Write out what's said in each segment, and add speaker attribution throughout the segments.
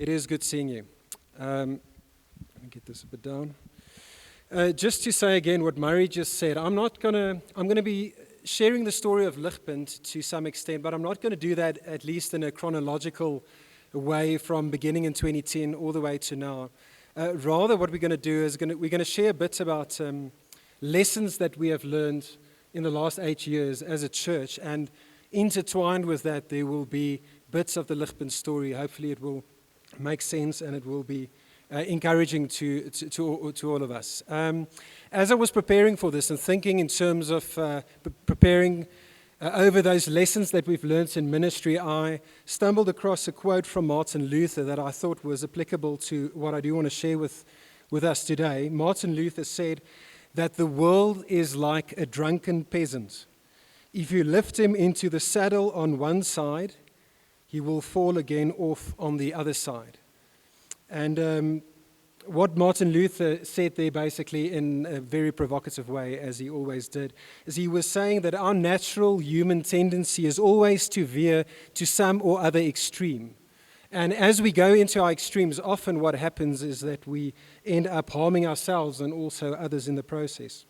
Speaker 1: It is good seeing you. Let me get this a bit down. Just to say again what Murray just said, I'm going to be sharing the story of Ligpunt to some extent, but I'm not going to do that at least in a chronological way from beginning in 2010 all the way to now. Rather, what we're going to do is we're going to share bits about lessons that we have learned in the last 8 years as a church, and intertwined with that, there will be bits of the Ligpunt story. Hopefully, it will make sense and it will be encouraging to all of us. As I was preparing for this and thinking in terms of preparing over those lessons that we've learned in ministry, I stumbled across a quote from Martin Luther that I thought was applicable to what I do want to share with us today. Martin Luther said that the world is like a drunken peasant. If you lift him into the saddle on one side, he will fall again off on the other side. And what Martin Luther said there basically in a very provocative way, as he always did, is he was saying that our natural human tendency is always to veer to some or other extreme. And as we go into our extremes, often what happens is that we end up harming ourselves and also others in the process.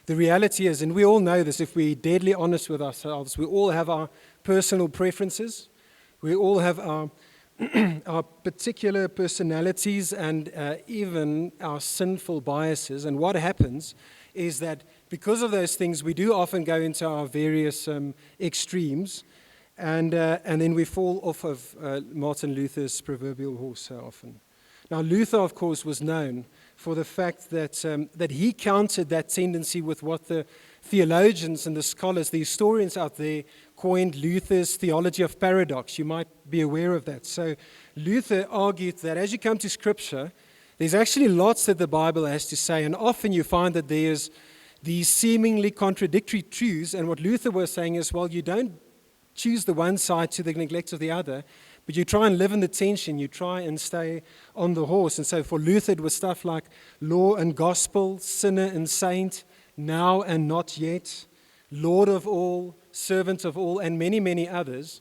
Speaker 1: The reality is, and we all know this if we're deadly honest with ourselves, we all have our personal preferences. We all have our our particular personalities and even our sinful biases. And what happens is that because of those things, we do often go into our various extremes, and then we fall off of Martin Luther's proverbial horse so often. Now, Luther, of course, was known for the fact that he countered that tendency with what the theologians and the scholars, the historians out there, coined Luther's theology of paradox. You might be aware of that. So Luther argued that as you come to Scripture, there's actually lots that the Bible has to say, and often you find that there's these seemingly contradictory truths, and what Luther was saying is, well, you don't choose the one side to the neglect of the other, but you try and live in the tension, you try and stay on the horse. And so for Luther, it was stuff like law and gospel, sinner and saint, now and not yet, Lord of all, servant of all, and many, many others.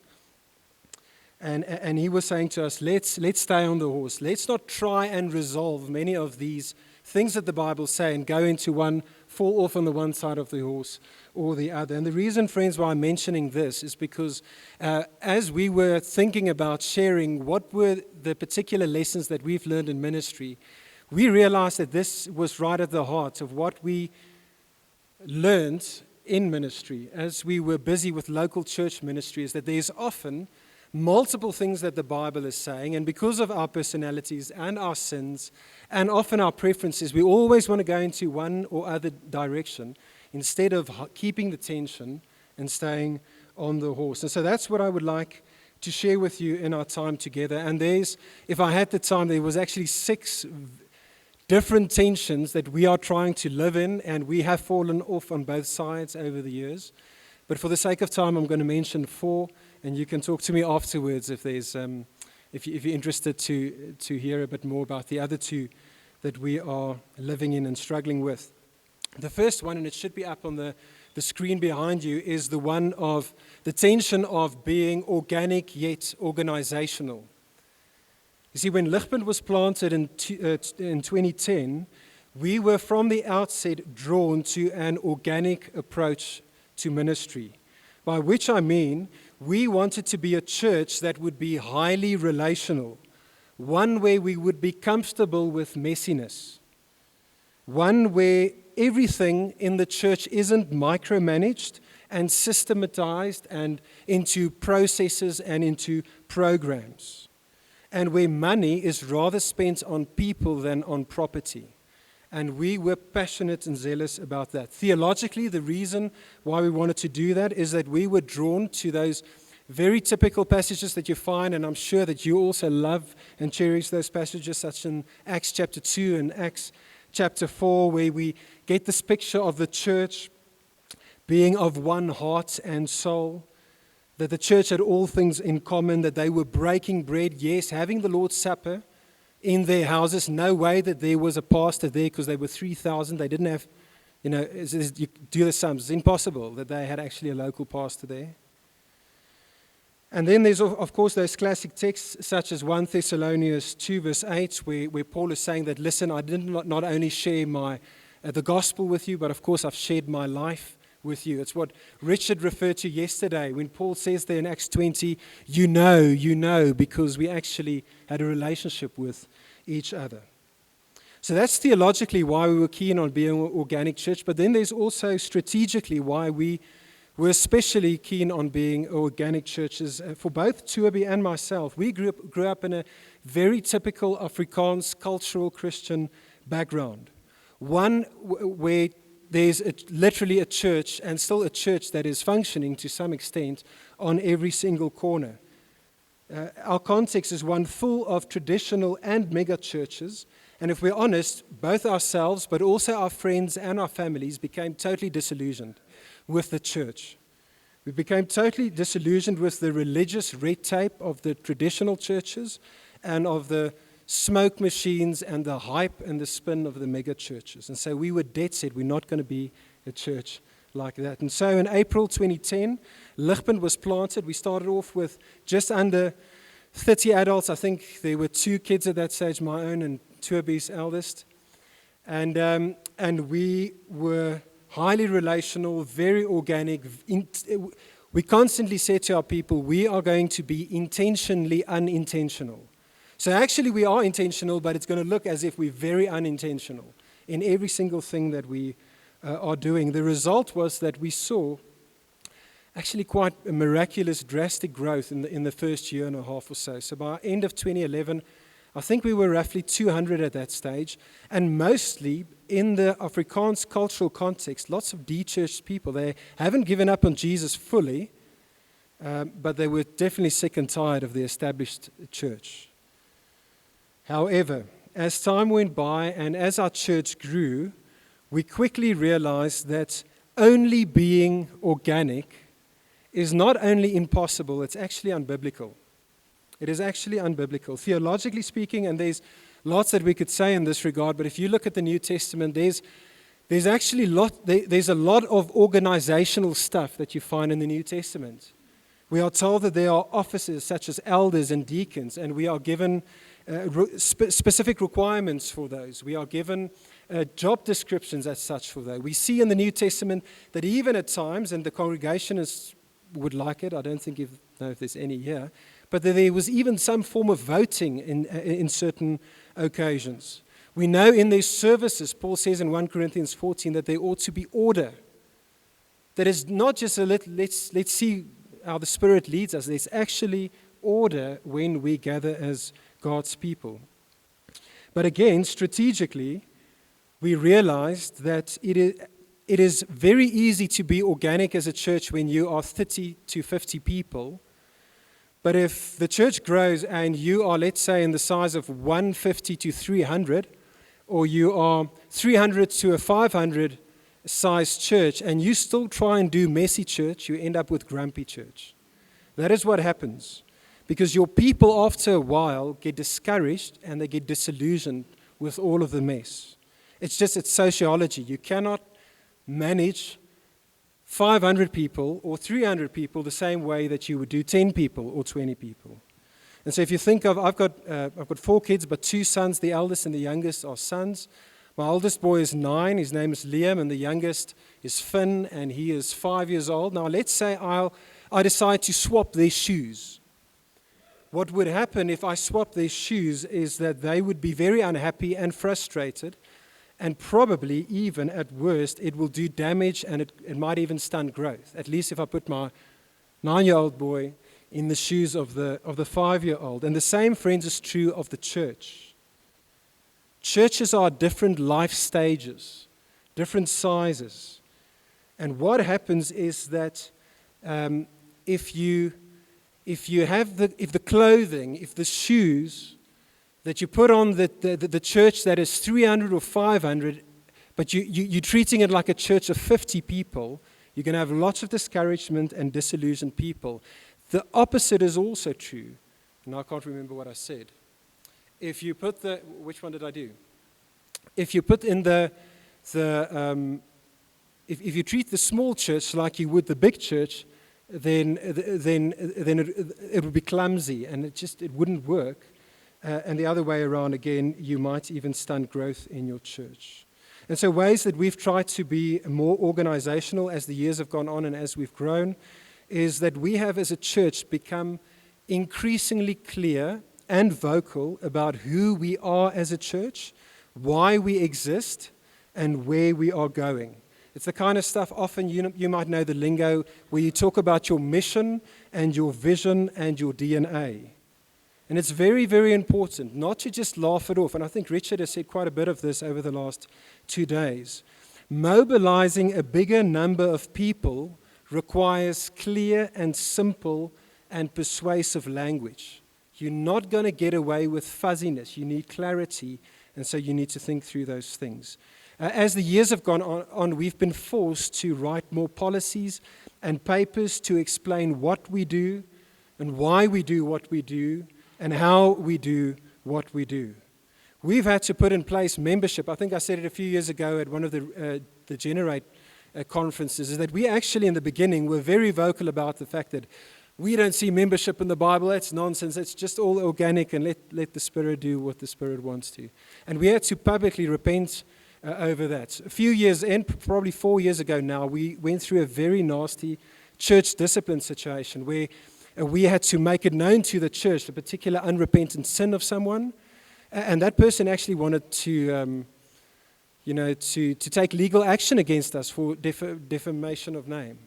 Speaker 1: And he was saying to us, let's stay on the horse. Let's not try and resolve many of these things that the Bible say and go into one, fall off on the one side of the horse or the other. And the reason, friends, why I'm mentioning this is because as we were thinking about sharing what were the particular lessons that we've learned in ministry, we realized that this was right at the heart of what we learned in ministry as we were busy with local church ministry, is that there's often multiple things that the Bible is saying, and because of our personalities and our sins and often our preferences, we always want to go into one or other direction instead of keeping the tension and staying on the horse. And so that's what I would like to share with you in our time together. And if I had the time, there was actually 6 different tensions that we are trying to live in, and we have fallen off on both sides over the years. But for the sake of time, I'm going to mention 4, and you can talk to me afterwards if you're interested to hear a bit more about the other 2 that we are living in and struggling with. The first one, and it should be up on the screen behind you, is the one of the tension of being organic yet organizational. You see, when Ligpunt was planted in 2010, we were from the outset drawn to an organic approach to ministry, by which I mean we wanted to be a church that would be highly relational, one where we would be comfortable with messiness, one where everything in the church isn't micromanaged and systematized and into processes and into programs, and where money is rather spent on people than on property. And we were passionate and zealous about that. Theologically, the reason why we wanted to do that is that we were drawn to those very typical passages that you find, and I'm sure that you also love and cherish those passages, such in Acts chapter 2 and Acts chapter 4, where we get this picture of the church being of one heart and soul, that the church had all things in common, that they were breaking bread, yes, having the Lord's Supper in their houses. No way that there was a pastor there because they were 3,000. They didn't have, you do the sums. It's impossible that they had actually a local pastor there. And then there's, of course, those classic texts such as 1 Thessalonians 2, verse 8, where Paul is saying that, listen, I did not only share the gospel with you, but of course I've shared my life with you. It's what Richard referred to yesterday when Paul says there in Acts 20, you know, because we actually had a relationship with each other. So that's theologically why we were keen on being an organic church, but then there's also strategically why we were especially keen on being organic churches. For both Tuabi and myself, we grew up in a very typical Afrikaans cultural Christian background. One where there's literally a church, and still a church that is functioning to some extent on every single corner. Our context is one full of traditional and mega churches, and if we're honest, both ourselves but also our friends and our families became totally disillusioned with the church. We became totally disillusioned with the religious red tape of the traditional churches and of the smoke machines and the hype and the spin of the mega churches. And so we were dead set, we're not going to be a church like that. And so in April 2010, Ligpunt was planted. We started off with just under 30 adults. I think there were 2 kids at that stage, my own and Tuabi's eldest. And we were highly relational, very organic. We constantly said to our people, we are going to be intentionally unintentional. So actually we are intentional, but it's going to look as if we're very unintentional in every single thing that we are doing. The result was that we saw actually quite a miraculous, drastic growth in the first year and a half or so. So by end of 2011, I think we were roughly 200 at that stage, and mostly in the Afrikaans cultural context, lots of de-churched people. They haven't given up on Jesus fully, but they were definitely sick and tired of the established church. However, as time went by and as our church grew, we quickly realized that only being organic is not only impossible, it's actually unbiblical. It is actually unbiblical. Theologically speaking, and there's lots that we could say in this regard, but if you look at the New Testament, there's actually there's a lot of organizational stuff that you find in the New Testament. We are told that there are offices such as elders and deacons, and we are given specific requirements for those. We are given job descriptions as such for those. We see in the New Testament that even at times, and the congregation would like it, I don't know if there's any here, but there was even some form of voting in certain occasions. We know in these services, Paul says in 1 Corinthians 14, that there ought to be order. That is not just let's see how the Spirit leads us. There's actually order when we gather as God's people. But again, strategically, we realized that it is very easy to be organic as a church when you are 30 to 50 people. But if the church grows and you are, let's say, in the size of 150 to 300, or you are 300 to a 500 size church, and you still try and do messy church, you end up with grumpy church. That is what happens. Because your people, after a while, get discouraged and they get disillusioned with all of the mess. It's sociology. You cannot manage 500 people or 300 people the same way that you would do 10 people or 20 people. And so if you think of, I've got 4 kids, but 2 sons, the eldest and the youngest are sons. My oldest boy is 9, his name is Liam, and the youngest is Finn, and he is 5 years old. Now let's say I decide to swap their shoes. What would happen if I swapped their shoes is that they would be very unhappy and frustrated, and probably even at worst it will do damage, and it might even stunt growth. At least if I put my 9-year-old boy in the shoes of the 5-year-old. And the same, friends, is true of the church. Churches are different life stages, different sizes. And what happens is that if the clothing, if the shoes that you put on the church that is 300 or 500, but you're treating it like a church of 50 people, you're going to have lots of discouragement and disillusioned people. The opposite is also true. Now I can't remember what I said. If you put which one did I do? If you put in if you treat the small church like you would the big church, then it would be clumsy and it wouldn't work. And the other way around, again, you might even stunt growth in your church. And so ways that we've tried to be more organizational as the years have gone on and as we've grown is that we have as a church become increasingly clear and vocal about who we are as a church, why we exist, and where we are going. It's the kind of stuff often you might know the lingo where you talk about your mission and your vision and your DNA. And it's very, very important not to just laugh it off. And I think Richard has said quite a bit of this over the last 2 days. Mobilizing a bigger number of people requires clear and simple and persuasive language. You're not going to get away with fuzziness. You need clarity, and so you need to think through those things. As the years have gone on, we've been forced to write more policies and papers to explain what we do and why we do what we do and how we do what we do. We've had to put in place membership. I think I said it a few years ago at one of the Generate conferences, is that we actually in the beginning were very vocal about the fact that we don't see membership in the Bible. That's nonsense. It's just all organic, and let the Spirit do what the Spirit wants to. And we had to publicly repent over that. A few years in, probably 4 years ago now, we went through a very nasty church discipline situation where we had to make it known to the church the particular unrepentant sin of someone, and that person actually wanted to take legal action against us for defamation of name.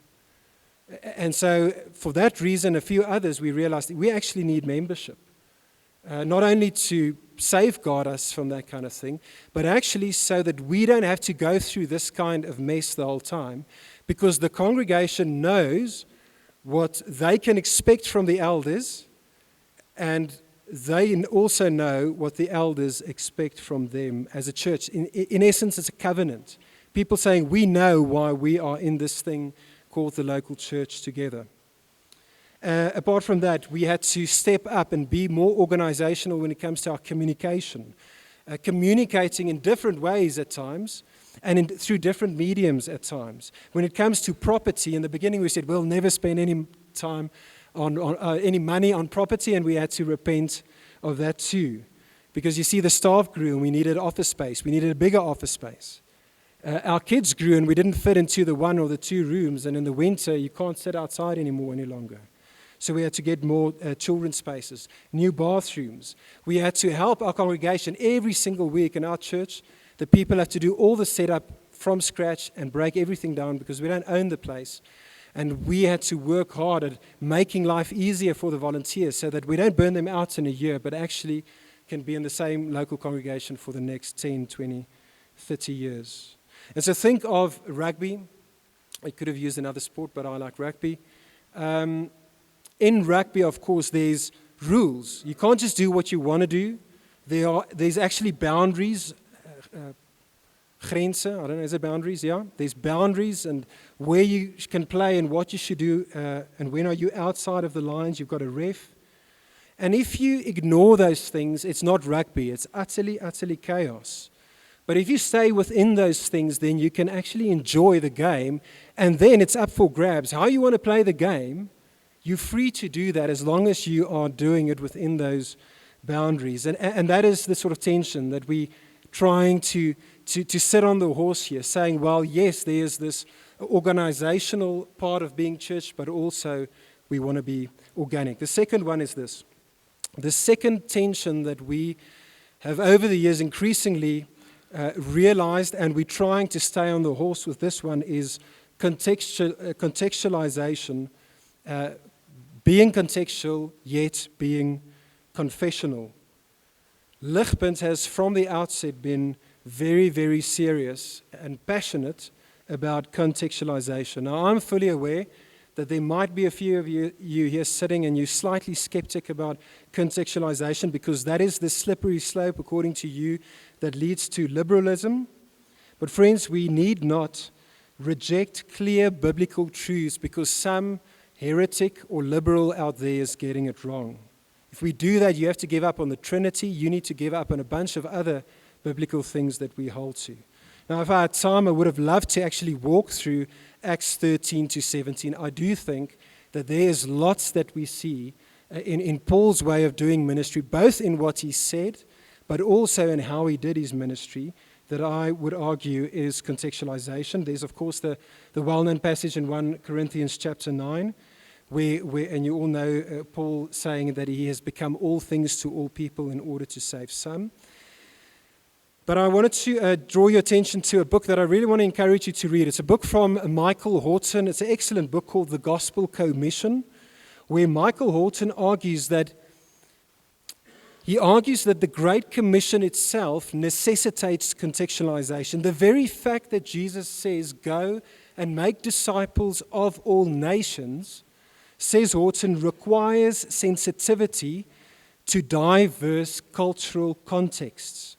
Speaker 1: And so for that reason, a few others, we realized that we actually need membership, not only to safeguard us from that kind of thing, but actually so that we don't have to go through this kind of mess the whole time, because the congregation knows what they can expect from the elders, and they also know what the elders expect from them as a church. In essence, it's a covenant. People saying, we know why we are in this thing called the local church together. Apart from that, we had to step up and be more organizational when it comes to our communication, communicating in different ways at times and through different mediums at times. When it comes to property, in the beginning we said we'll never spend any time on any money on property, and we had to repent of that too, because you see the staff grew and we needed office space. We needed a bigger office space. Our kids grew and we didn't fit into the 1 or the 2 rooms, and in the winter you can't sit outside anymore any longer. So we had to get more children's spaces, new bathrooms. We had to help our congregation every single week in our church. The people have to do all the setup from scratch and break everything down because we don't own the place. And we had to work hard at making life easier for the volunteers so that we don't burn them out in a year, but actually can be in the same local congregation for the next 10, 20, 30 years. And so think of rugby. I could have used another sport, but I like rugby. In rugby, of course, there's rules. You can't just do what you want to do. There's actually boundaries. Grenzen, I don't know, is it boundaries? Yeah. There's boundaries and where you can play and what you should do, and when are you outside of the lines. You've got a ref. And if you ignore those things, it's not rugby. It's utterly, utterly chaos. But if you stay within those things, then you can actually enjoy the game, and then it's up for grabs. How you want to play the game, you're free to do that as long as you are doing it within those boundaries. And that is the sort of tension that we trying to sit on the horse here, saying, well, yes, there's this organizational part of being church, but also we want to be organic. The second one is this. The second tension that we have over the years increasingly realized, and we're trying to stay on the horse with this one, is contextualization, being contextual, yet being confessional. Ligpunt has from the outset been very, very serious and passionate about contextualization. Now, I'm fully aware that there might be a few of you here sitting and you're slightly skeptic about contextualization because that is the slippery slope, according to you, that leads to liberalism. But friends, we need not reject clear biblical truths because some heretic or liberal out there is getting it wrong. If we do that, you have to give up on the Trinity. You need to give up on a bunch of other biblical things that we hold to. Now, if I had time, I would have loved to actually walk through Acts 13 to 17. I do think that there's lots that we see in Paul's way of doing ministry, both in what he said, but also in how he did his ministry, that I would argue is contextualization. There's, of course, the well-known passage in 1 Corinthians chapter 9, where and you all know Paul saying that he has become all things to all people in order to save some. But I wanted to draw your attention to a book that I really want to encourage you to read. It's a book from Michael Horton. It's an excellent book called The Gospel Commission, where Michael Horton argues that the Great Commission itself necessitates contextualization. The very fact that Jesus says, "Go and make disciples of all nations," says Horton, requires sensitivity to diverse cultural contexts.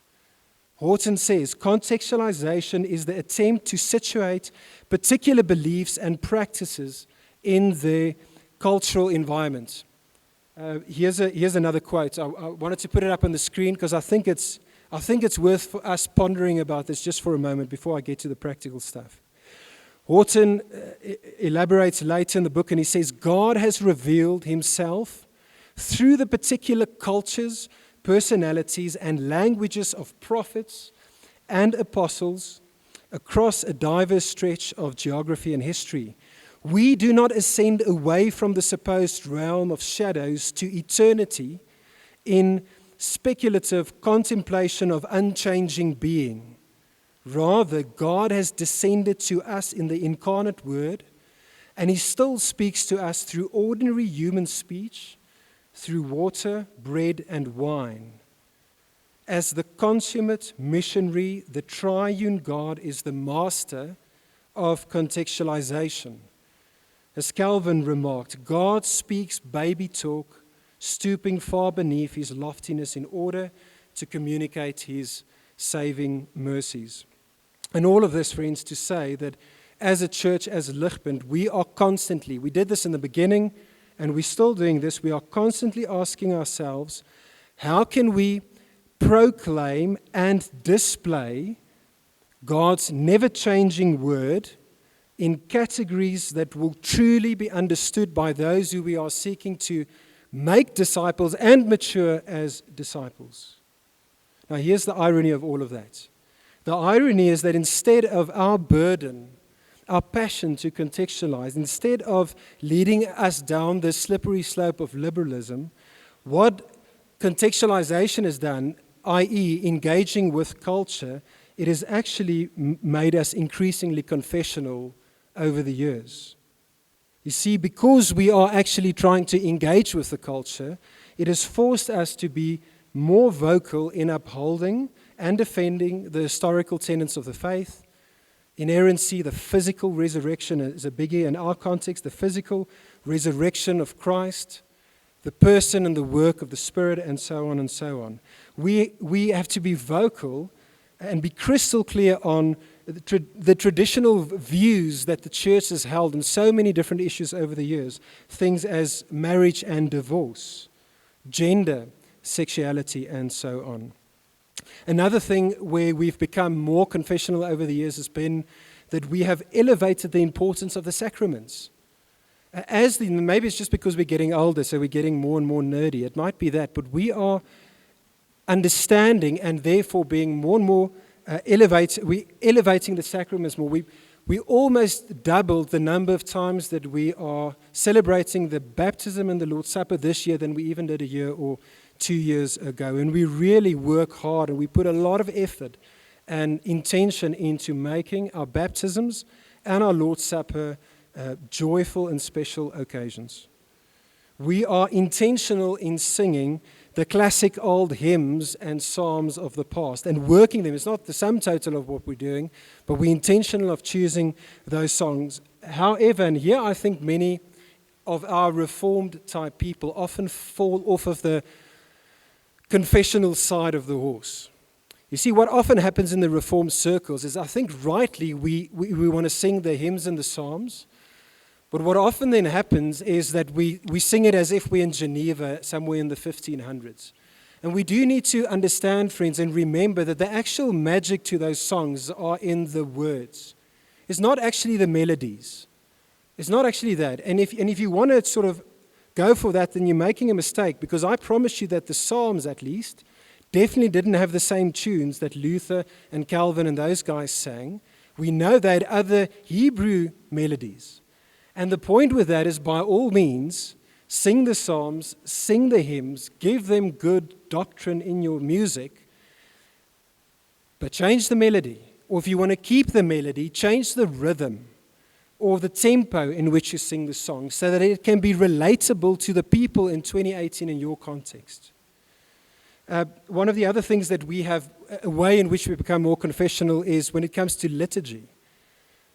Speaker 1: Horton says, contextualization is the attempt to situate particular beliefs and practices in the cultural environment. Here's another quote. I wanted to put it up on the screen because I think it's worth for us pondering about this just for a moment before I get to the practical stuff. Horton elaborates later in the book, and he says, God has revealed himself through the particular cultures, personalities, and languages of prophets and apostles across a diverse stretch of geography and history. We do not ascend away from the supposed realm of shadows to eternity in speculative contemplation of unchanging being. Rather, God has descended to us in the incarnate Word, and he still speaks to us through ordinary human speech, through water, bread, and wine. As the consummate missionary, the triune God is the master of contextualization. As Calvin remarked, God speaks baby talk, stooping far beneath his loftiness in order to communicate his saving mercies. And all of this, friends, to say that as a church, as Ligpunt, we did this in the beginning, and we're still doing this, we are constantly asking ourselves, how can we proclaim and display God's never-changing word in categories that will truly be understood by those who we are seeking to make disciples and mature as disciples? Now, here's the irony of all of that. The irony is that instead of our burden, our passion to contextualize, instead of leading us down the slippery slope of liberalism, what contextualization has done, i.e. engaging with culture, it has actually made us increasingly confessional over the years. You see, because we are actually trying to engage with the culture, it has forced us to be more vocal in upholding and defending the historical tenets of the faith. Inerrancy, the physical resurrection is a biggie in our context, the physical resurrection of Christ, the person and the work of the Spirit, and so on and so on. We have to be vocal and be crystal clear on the traditional views that the church has held in so many different issues over the years, things as marriage and divorce, gender, sexuality, and so on. Another thing where we've become more confessional over the years has been that we have elevated the importance of the sacraments. Maybe it's just because we're getting older, so we're getting more and more nerdy. It might be that, but we are understanding and therefore being more and more elevating the sacraments more. We almost doubled the number of times that we are celebrating the baptism and the Lord's Supper this year than we even did a year or 2 years ago. And we really work hard and we put a lot of effort and intention into making our baptisms and our Lord's Supper joyful and special occasions. We are intentional in singing the classic old hymns and psalms of the past and working them. It's not the sum total of what we're doing, but we're intentional of choosing those songs. However, and here I think many of our Reformed type people often fall off of the confessional side of the horse. You see, what often happens in the Reformed circles is I think rightly we want to sing the hymns and the psalms, but what often then happens is that we sing it as if we're in Geneva somewhere in the 1500s. And we do need to understand, friends, and remember that the actual magic to those songs are in the words. It's not actually the melodies. It's not actually that. And if you want to sort of go for that, then you're making a mistake, because I promise you that the Psalms, at least, definitely didn't have the same tunes that Luther and Calvin and those guys sang. We know they had other Hebrew melodies. And the point with that is, by all means, sing the Psalms, sing the hymns, give them good doctrine in your music, but change the melody. Or if you want to keep the melody, change the rhythm or the tempo in which you sing the song, so that it can be relatable to the people in 2018 in your context. One of the other things that we have, a way in which we become more confessional, is when it comes to liturgy.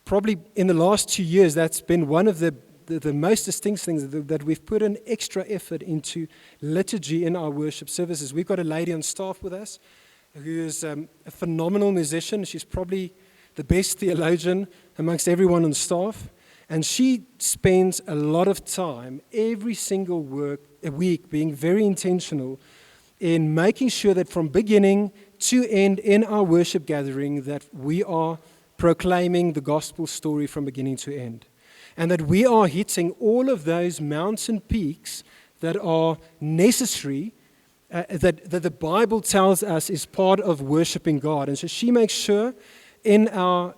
Speaker 1: Probably in the last 2 years, that's been one of the most distinct things, that we've put an extra effort into liturgy in our worship services. We've got a lady on staff with us who is a phenomenal musician. She's probably the best theologian amongst everyone on staff. And she spends a lot of time every single week being very intentional in making sure that from beginning to end in our worship gathering, that we are proclaiming the gospel story from beginning to end. And that we are hitting all of those mountain peaks that are necessary, that the Bible tells us is part of worshiping God. And so she makes sure in our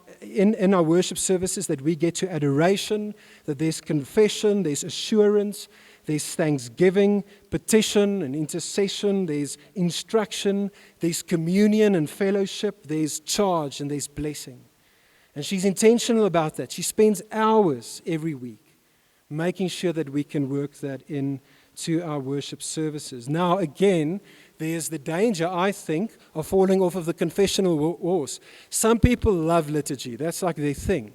Speaker 1: worship services that we get to adoration, that there's confession, there's assurance, there's thanksgiving, petition and intercession, there's instruction, there's communion and fellowship, there's charge and there's blessing. And she's intentional about that. She spends hours every week making sure that we can work that into our worship services. Now, again, there's the danger, I think, of falling off of the confessional horse. Some people love liturgy. That's like their thing.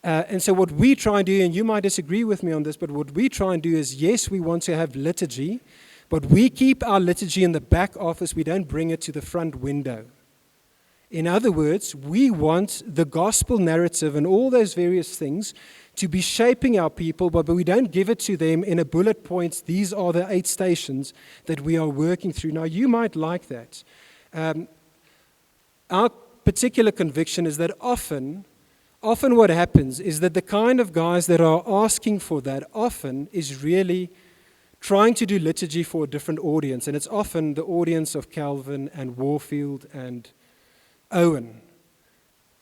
Speaker 1: And so what we try and do, and you might disagree with me on this, but what we try and do is, yes, we want to have liturgy, but we keep our liturgy in the back office. We don't bring it to the front window. In other words, we want the gospel narrative and all those various things to be shaping our people, but we don't give it to them in a bullet points. These are the 8 stations that we are working through. Now, you might like that. Our particular conviction is that often what happens is that the kind of guys that are asking for that often is really trying to do liturgy for a different audience, and it's often the audience of Calvin and Warfield and Owen.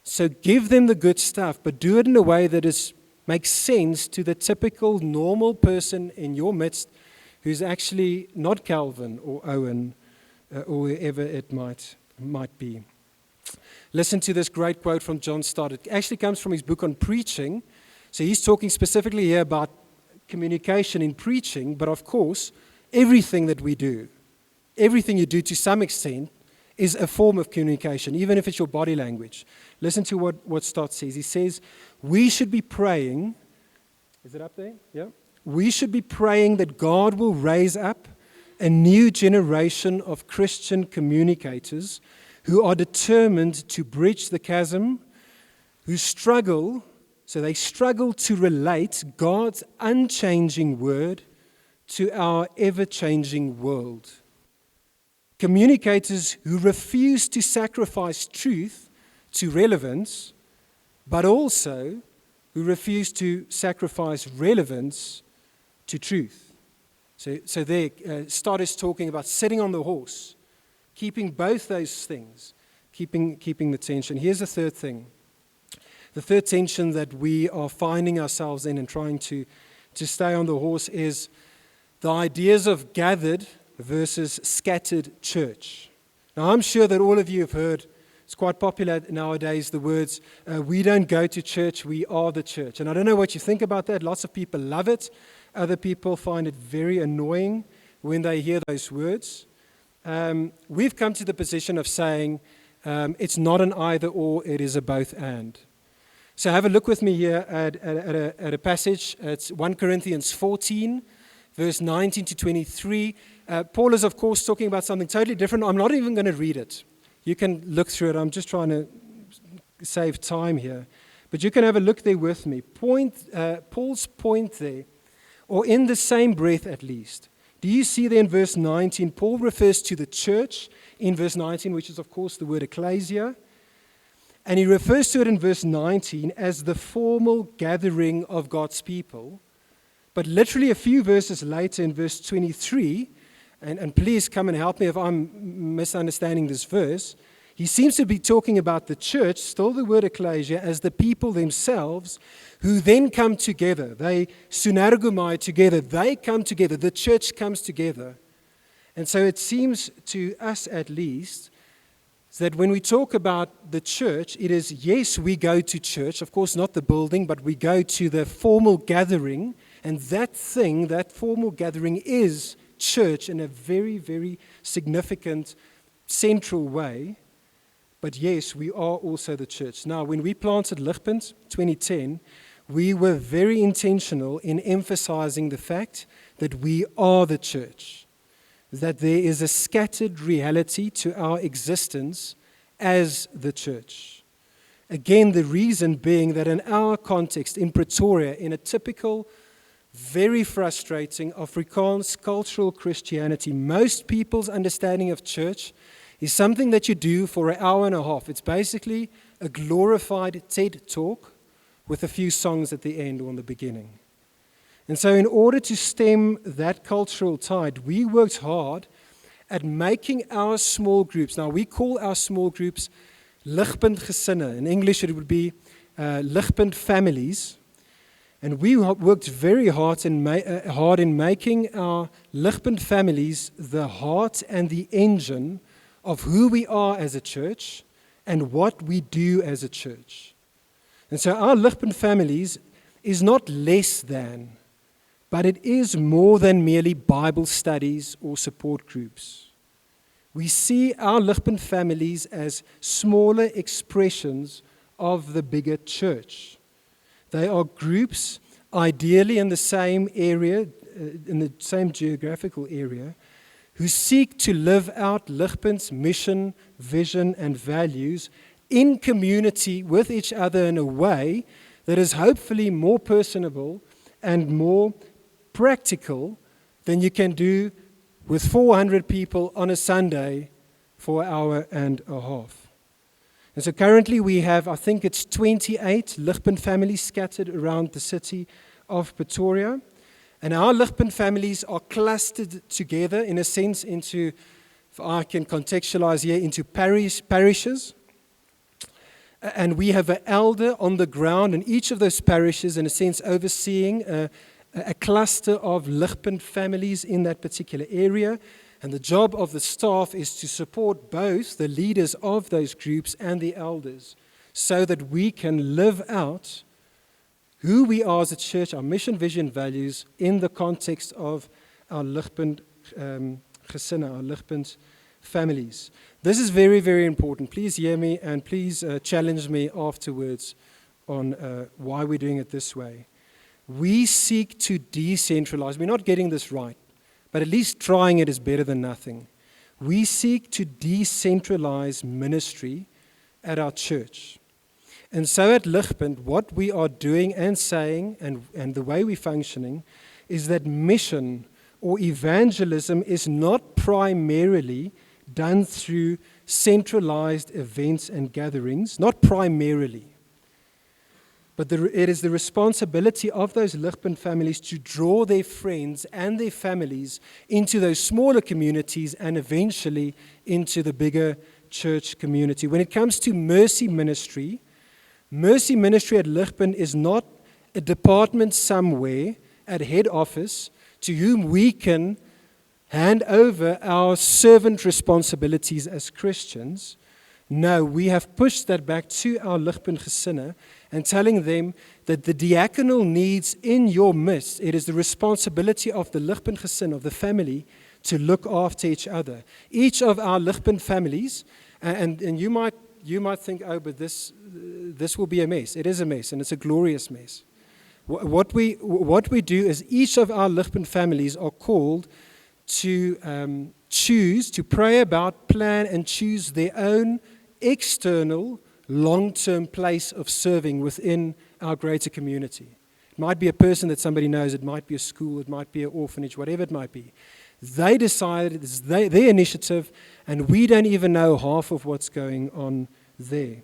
Speaker 1: So give them the good stuff, but do it in a way that makes sense to the typical normal person in your midst who's actually not Calvin or Owen or whoever it might be. Listen to this great quote from John Stott. It actually comes from his book on preaching. So he's talking specifically here about communication in preaching, but of course, everything that we do, everything you do to some extent, is a form of communication, even if it's your body language. Listen to what Stott says. He says, we should be praying, is it up there? Yeah. We should be praying that God will raise up a new generation of Christian communicators who are determined to bridge the chasm, who struggle, so they struggle to relate God's unchanging word to our ever-changing world. Communicators who refuse to sacrifice truth to relevance, but also who refuse to sacrifice relevance to truth. So there, Stott is talking about sitting on the horse, keeping both those things, keeping the tension. Here's the third thing. The third tension that we are finding ourselves in and trying to stay on the horse is the ideas of gathered versus scattered church. Now, I'm sure that all of you have heard, it's quite popular nowadays, the words, we don't go to church, we are the church. And I don't know what you think about that. Lots of people love it. Other people find it very annoying when they hear those words. We've come to the position of saying it's not an either or, it is a both and. So have a look with me here at a passage. It's 1 Corinthians 14, verse 19 to 23. Paul is, of course, talking about something totally different. I'm not even going to read it. You can look through it. I'm just trying to save time here. But you can have a look there with me. Paul's point there, or in the same breath at least. Do you see there in verse 19, Paul refers to the church in verse 19, which is, of course, the word ecclesia. And he refers to it in verse 19 as the formal gathering of God's people. But literally a few verses later in verse 23, and please come and help me if I'm misunderstanding this verse, he seems to be talking about the church, still the word ecclesia, as the people themselves who then come together. They synargomai together. They come together. The church comes together. And so it seems to us at least that when we talk about the church, it is, yes, we go to church. Of course, not the building, but we go to the formal gathering. And that thing, that formal gathering is church in a very, very significant, central way. But yes, we are also the church. Now, when we planted Ligpunt 2010, we were very intentional in emphasizing the fact that we are the church, that there is a scattered reality to our existence as the church. Again, the reason being that in our context, in Pretoria, in a typical, very frustrating Afrikaans cultural Christianity, most people's understanding of church is something that you do for an hour and a half. It's basically a glorified TED talk with a few songs at the end or in the beginning. And so in order to stem that cultural tide, we worked hard at making our small groups. Now, we call our small groups Ligpunt gesinne. In English, it would be Ligpunt families. And we worked very hard in making our Ligpunt families the heart and the engine of who we are as a church and what we do as a church. And so our Ligpunt families is not less than, but it is more than merely Bible studies or support groups. We see our Ligpunt families as smaller expressions of the bigger church. They are groups, ideally in the same area, in the same geographical area, who seek to live out Ligpunt's mission, vision, and values in community with each other in a way that is hopefully more personable and more practical than you can do with 400 people on a Sunday for an hour and a half. And so currently we have, I think it's 28 Ligpunt families scattered around the city of Pretoria. And our Ligpunt families are clustered together, in a sense, into, if I can contextualize here, into parishes. And we have an elder on the ground in each of those parishes, in a sense, overseeing a cluster of Ligpunt families in that particular area. And the job of the staff is to support both the leaders of those groups and the elders so that we can live out who we are as a church, our mission, vision, values, in the context of our Ligpunt gesinne, our Ligpunt families. This is very, very important. Please hear me and please challenge me afterwards on why we're doing it this way. We seek to decentralize. We're not getting this right, but at least trying it is better than nothing. We seek to decentralize ministry at our church. And so at Ligpunt, what we are doing and saying and the way we're functioning is that mission or evangelism is not primarily done through centralized events and gatherings, not primarily. But it is the responsibility of those Ligpunt families to draw their friends and their families into those smaller communities and eventually into the bigger church community. When it comes to mercy ministry at Ligpunt is not a department somewhere at head office to whom we can hand over our servant responsibilities as Christians. No, we have pushed that back to our Ligpunt gesinne and telling them that the diaconal needs in your midst, it is the responsibility of the Ligpunt gesin, of the family, to look after each other. Each of our Ligpunt families, and you might think, oh, but this will be a mess. It is a mess, and it's a glorious mess. What we do is each of our Ligpunt families are called to choose, to pray about, plan, and choose their own external, long-term place of serving within our greater community. It might be a person that somebody knows, it might be a school, it might be an orphanage, whatever it might be. They decided, it's their initiative, and we don't even know half of what's going on there.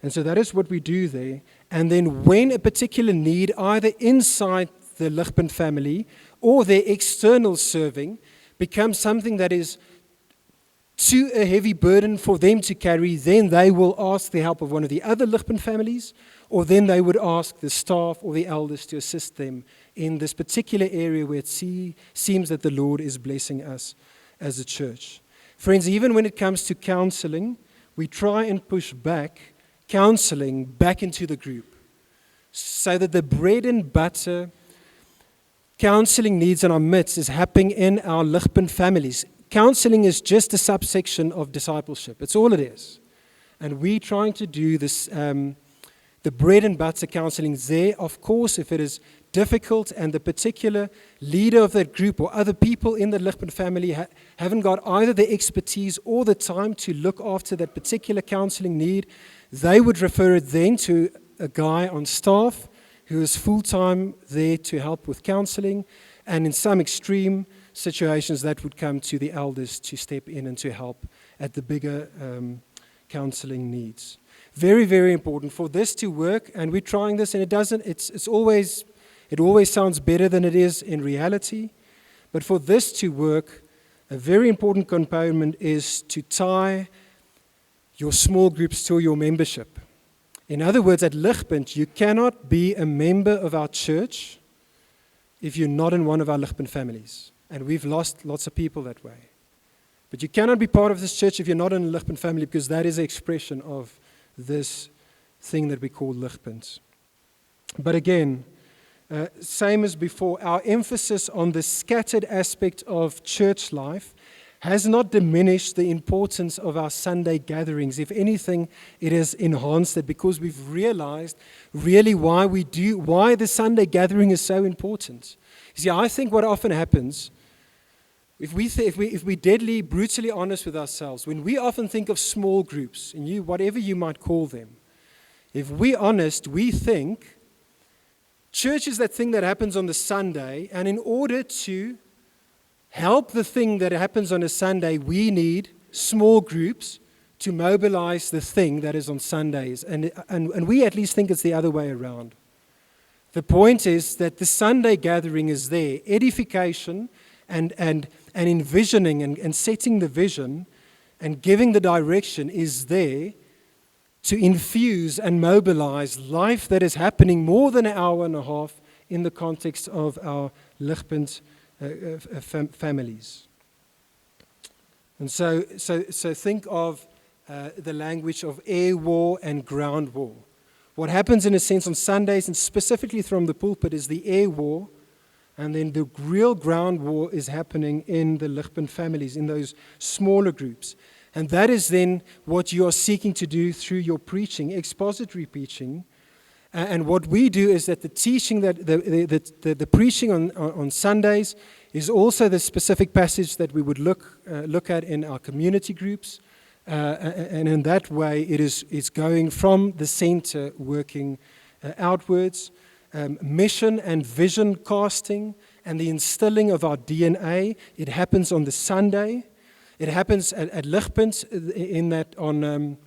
Speaker 1: And so that is what we do there. And then when a particular need, either inside the Ligpunt family or their external serving, becomes something that is too a heavy burden for them to carry, then they will ask the help of one of the other Ligpunt families, or then they would ask the staff or the elders to assist them in this particular area where it seems that the Lord is blessing us as a church. Friends, even when it comes to counseling, we try and push back counseling back into the group so that the bread and butter counseling needs in our midst is happening in our Ligpunt families. Counseling is just a subsection of discipleship. It's all it is. And we're trying to do this, the bread and butter counseling there. Of course, if it is difficult and the particular leader of that group or other people in the Ligpunt family haven't got either the expertise or the time to look after that particular counseling need, they would refer it then to a guy on staff who is full-time there to help with counseling. And in some extreme situations, that would come to the elders to step in and to help at the bigger counseling needs. Very, very important for this to work, and we're trying this, and it always sounds better than it is in reality. But for this to work, a very important component is to tie your small groups to your membership. In other words, at Ligpunt, you cannot be a member of our church if you're not in one of our Ligpunt families. And we've lost lots of people that way. But you cannot be part of this church if you're not in a Ligpunt family, because that is an expression of this thing that we call Ligpunt. But again, same as before, our emphasis on the scattered aspect of church life has not diminished the importance of our Sunday gatherings. If anything, it has enhanced it, because we've realized really why the Sunday gathering is so important. You see, I think what often happens, if we're deadly, brutally honest with ourselves, when we often think of small groups, and whatever you might call them, if we're honest, we think church is that thing that happens on the Sunday, and in order to help the thing that happens on a Sunday, we need small groups to mobilize the thing that is on Sundays. And we at least think it's the other way around. The point is that the Sunday gathering is there. Edification and envisioning and setting the vision and giving the direction is there to infuse and mobilize life that is happening more than an hour and a half in the context of our Ligpunt families. And so think of the language of air war and ground war. What happens in a sense on Sundays, and specifically from the pulpit, is the air war, and then the real ground war is happening in the Ligpunt families, in those smaller groups. And that is then what you are seeking to do through your preaching, expository preaching. And what we do is that the teaching, that the preaching on Sundays is also the specific passage that we would look at in our community groups. And in that way, it's going from the center, working outwards. Mission and vision casting and the instilling of our DNA, it happens on the Sunday. It happens at Ligpunt in that on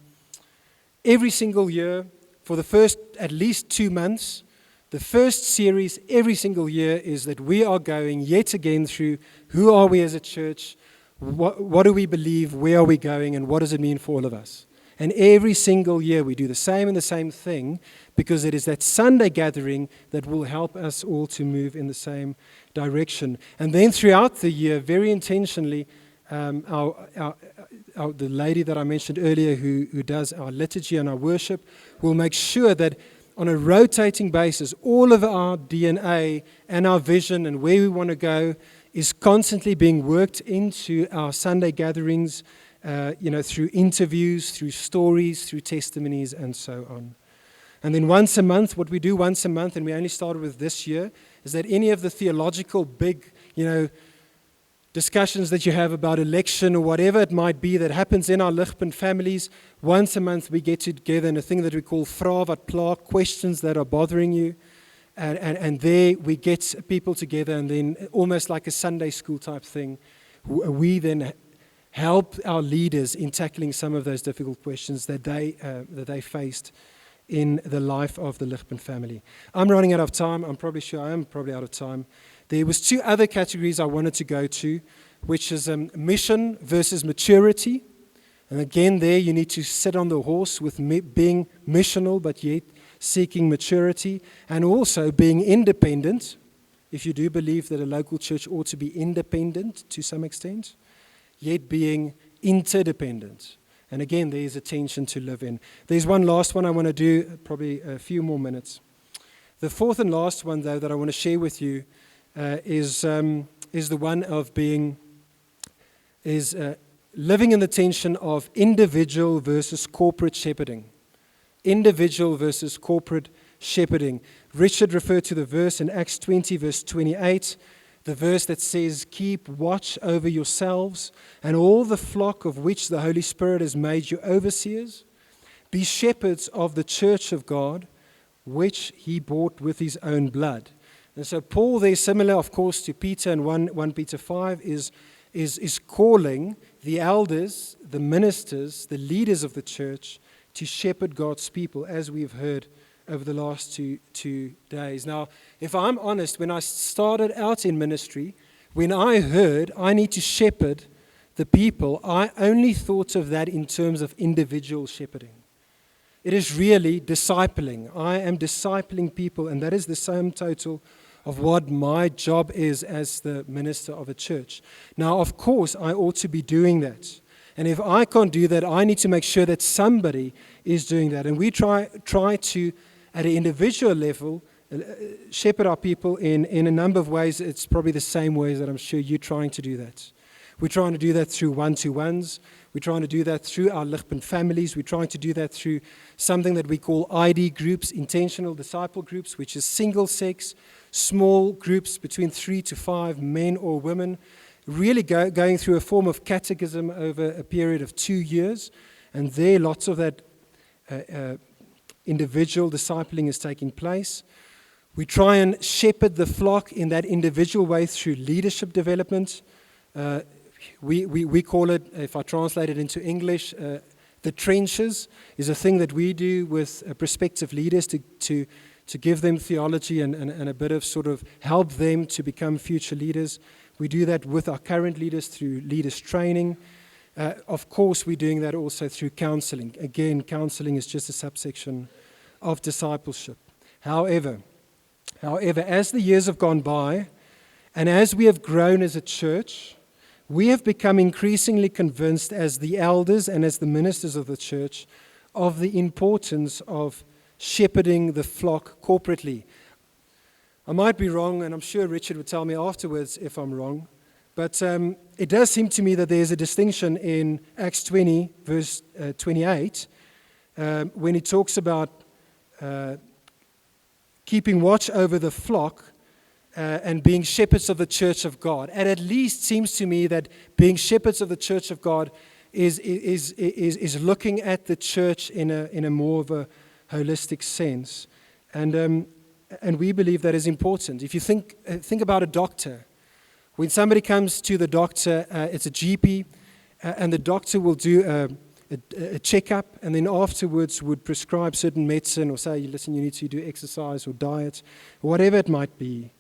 Speaker 1: every single year for the first at least 2 months. The first series every single year is that we are going yet again through who are we as a church, what do we believe, where are we going, and what does it mean for all of us. And every single year we do the same thing, because it is that Sunday gathering that will help us all to move in the same direction. And then throughout the year, very intentionally, the lady that I mentioned earlier who does our liturgy and our worship will make sure that on a rotating basis, all of our DNA and our vision and where we want to go is constantly being worked into our Sunday gatherings, through interviews, through stories, through testimonies, and so on. And then once a month, what we do once a month, and we only started with this year, is that any of the theological big, discussions that you have about election or whatever it might be that happens in our Ligpunt families, once a month we get together in a thing that we call vrae wat pla, questions that are bothering you. And there we get people together, and then almost like a Sunday school type thing, we then help our leaders in tackling some of those difficult questions that they faced in the life of the Ligpunt family. I'm running out of time. I'm probably sure I am probably out of time. There was 2 other categories I wanted to go to, which is mission versus maturity. And again, there you need to sit on the horse with being missional, but yet seeking maturity, and also being independent, if you do believe that a local church ought to be independent to some extent, yet being interdependent. And again, there is a tension to live in. There's one last one I want to do, probably a few more minutes. The 4th and last one, though, that I want to share with you is the one of living in the tension of individual versus corporate shepherding. Individual versus corporate shepherding. Richard referred to the verse in Acts 20, verse 28, the verse that says, "Keep watch over yourselves and all the flock of which the Holy Spirit has made you overseers. Be shepherds of the church of God, which he bought with his own blood." And so Paul there, similar of course to Peter in 1 Peter 5, is calling the elders, the ministers, the leaders of the church to shepherd God's people, as we've heard over the last two days. Now, if I'm honest, when I started out in ministry, when I heard I need to shepherd the people, I only thought of that in terms of individual shepherding. It is really discipling. I am discipling people, and that is the sum total of what my job is as the minister of a church. Now, of course, I ought to be doing that. And if I can't do that, I need to make sure that somebody is doing that. And we try to, at an individual level, shepherd our people in a number of ways. It's probably the same ways that I'm sure you're trying to do that. We're trying to do that through one-to-ones. We're trying to do that through our Ligpunt families. We're trying to do that through something that we call ID groups, intentional disciple groups, which is single-sex, small groups between 3 to 5 men or women, really going through a form of catechism over a period of 2 years. And there, lots of that individual discipling is taking place. We try and shepherd the flock in that individual way through leadership development. We call it, if I translate it into English, the trenches is a thing that we do with prospective leaders to give them theology and a bit of sort of help them to become future leaders. We do that with our current leaders through leaders training. Of course, we're doing that also through counseling. Again, counseling is just a subsection of discipleship. However, as the years have gone by, and as we have grown as a church, we have become increasingly convinced as the elders and as the ministers of the church of the importance of shepherding the flock corporately. I might be wrong, and I'm sure Richard would tell me afterwards if I'm wrong, but it does seem to me that there's a distinction in Acts 20, verse 28, when he talks about keeping watch over the flock and being shepherds of the church of God. And at least seems to me that being shepherds of the church of God is looking at the church in a more of a holistic sense. And we believe that is important. If you think about a doctor, when somebody comes to the doctor, it's a GP, and the doctor will do a checkup, and then afterwards would prescribe certain medicine or say, listen, you need to do exercise or diet, or whatever it might be.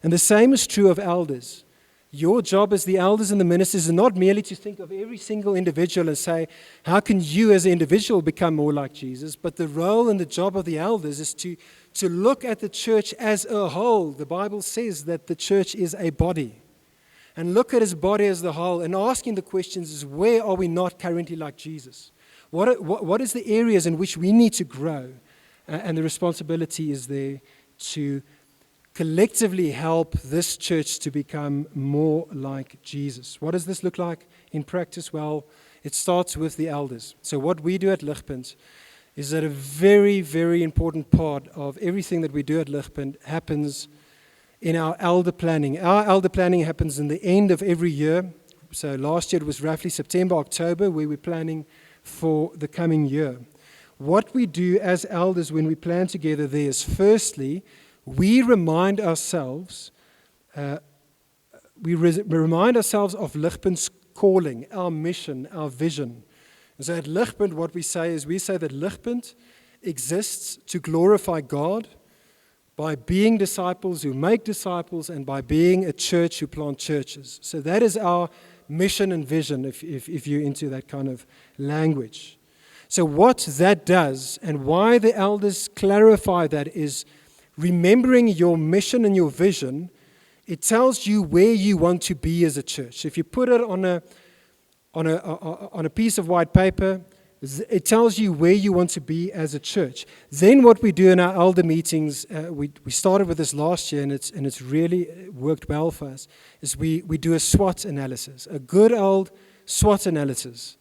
Speaker 1: And the same is true of elders. Your job as the elders and the ministers is not merely to think of every single individual and say, how can you as an individual become more like Jesus? But the role and the job of the elders is to look at the church as a whole. The Bible says that the church is a body. And look at his body as the whole, and asking the questions is, where are we not currently like Jesus? What is the areas in which we need to grow? And the responsibility is there to collectively help this church to become more like Jesus. What does this look like in practice? Well, it starts with the elders. So what we do at Ligpunt is that a very, very important part of everything that we do at Ligpunt happens in our elder planning. Our elder planning happens in the end of every year. So last year it was roughly September, October, where we're planning for the coming year. What we do as elders when we plan together there is, firstly, we remind ourselves of Ligpunt's calling, our mission, our vision. And so at Ligpunt, what we say is that Ligpunt exists to glorify God by being disciples who make disciples and by being a church who plant churches. So that is our mission and vision, if you're into that kind of language. So what that does and why the elders clarify that is remembering your mission and your vision. It tells you where you want to be as a church. If you put it on a piece of white paper, it tells you where you want to be as a church. Then what we do in our elder meetings, we started with this last year, and it's really worked well for us, is we do a SWOT analysis, a good old SWOT analysis.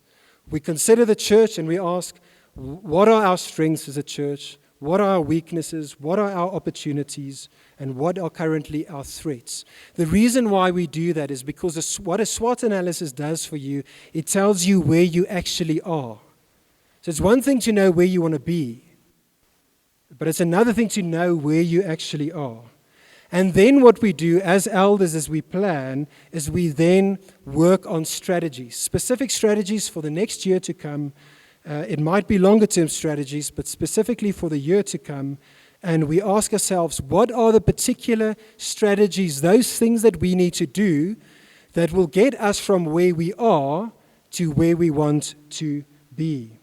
Speaker 1: We consider the church and we ask, what are our strengths as a church? What are our weaknesses? What are our opportunities? And what are currently our threats? The reason why we do that is because what a SWOT analysis does for you, it tells you where you actually are. So it's one thing to know where you want to be, but it's another thing to know where you actually are. And then what we do as elders, as we plan, is we then work on strategies, specific strategies for the next year to come. It might be longer-term strategies, but specifically for the year to come. And we ask ourselves, what are the particular strategies, those things that we need to do that will get us from where we are to where we want to be?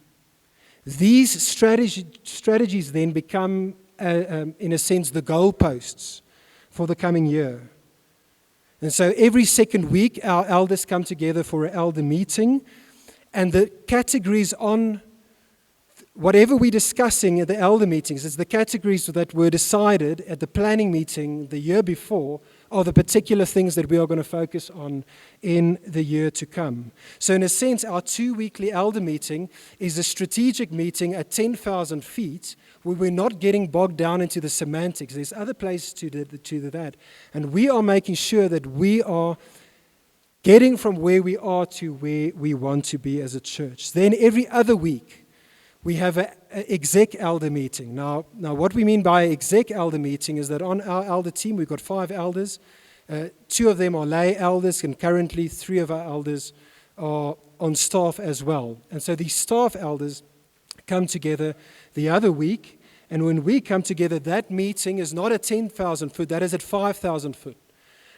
Speaker 1: These strategies then become, in a sense, the goalposts for the coming year. And so every second week, our elders come together for an elder meeting, and the categories on whatever we're discussing at the elder meetings, it's the categories that were decided at the planning meeting the year before, are the particular things that we are going to focus on in the year to come. So in a sense, our 2 weekly elder meeting is a strategic meeting at 10,000 feet where we're not getting bogged down into the semantics. There's other places to that. And we are making sure that we are getting from where we are to where we want to be as a church. Then every other week, we have an exec elder meeting. Now, what we mean by exec elder meeting is that on our elder team, we've got 5 elders. 2 of them are lay elders, and currently 3 of our elders are on staff as well. And so these staff elders come together the other week, and when we come together, that meeting is not at 10,000 foot, that is at 5,000 foot.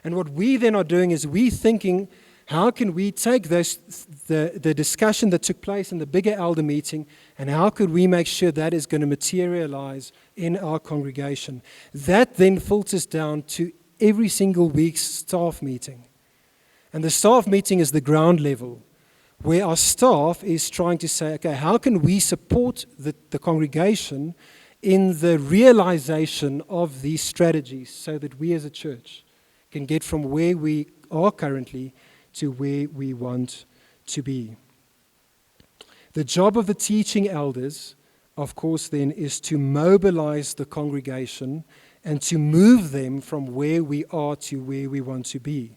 Speaker 1: And what we then are doing is we thinking, how can we take the discussion that took place in the bigger elder meeting, and how could we make sure that is going to materialize in our congregation? That then filters down to every single week's staff meeting. And the staff meeting is the ground level, where our staff is trying to say, okay, how can we support the congregation in the realization of these strategies so that we as a church can get from where we are currently to where we want to be. The job of the teaching elders, of course, then, is to mobilize the congregation and to move them from where we are to where we want to be.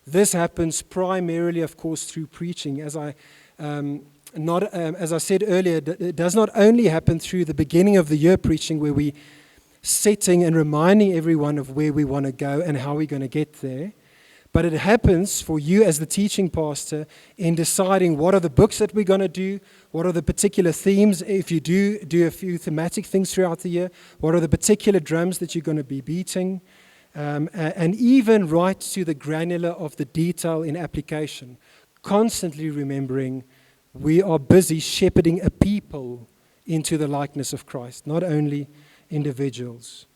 Speaker 1: This happens primarily, of course, through preaching. As I said earlier, it does not only happen through the beginning of the year preaching, where we setting and reminding everyone of where we want to go and how we're going to get there, but it happens for you as the teaching pastor in deciding what are the books that we're going to do, what are the particular themes, if you do a few thematic things throughout the year, what are the particular drums that you're going to be beating, and even right to the granular of the detail in application, constantly remembering we are busy shepherding a people into the likeness of Christ, not only individuals.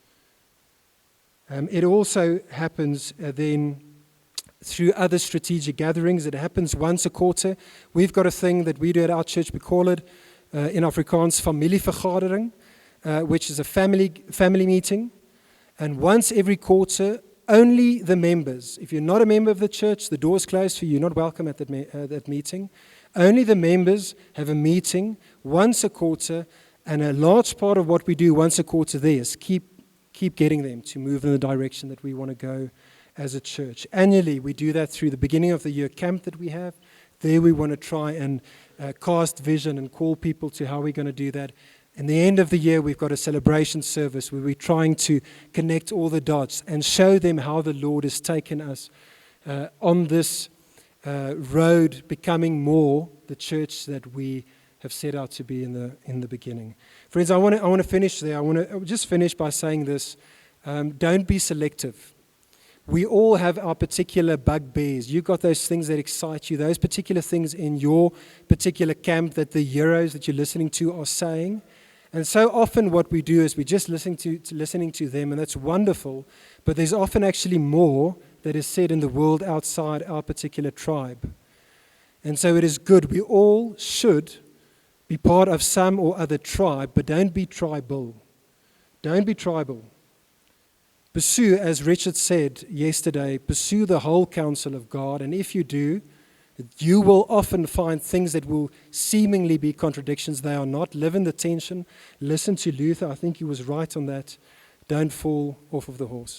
Speaker 1: It also happens then through other strategic gatherings. It happens once a quarter. We've got a thing that we do at our church. We call it in Afrikaans familievergadering, which is a family meeting. And once every quarter, only the members. If you're not a member of the church, the door's closed for you. You're not welcome at that meeting. Only the members have a meeting once a quarter, and a large part of what we do once a quarter there is keep getting them to move in the direction that we want to go as a church. Annually, we do that through the beginning of the year camp that we have. There we want to try and cast vision and call people to how we're going to do that. In the end of the year, we've got a celebration service where we're trying to connect all the dots and show them how the Lord has taken us on this road becoming more the church that we have set out to be in the beginning. Friends, I want to finish there. I want to just finish by saying this. Don't be selective. We all have our particular bugbears. You've got those things that excite you, those particular things in your particular camp that the heroes that you're listening to are saying. And so often what we do is we just listening to them, and that's wonderful, but there's often actually more that is said in the world outside our particular tribe. And so it is good. We all should be part of some or other tribe, but don't be tribal. Don't be tribal. Pursue, as Richard said yesterday, pursue the whole counsel of God, and if you do, you will often find things that will seemingly be contradictions. They are not. Live in the tension. Listen to Luther. I think he was right on that. Don't fall off of the horse.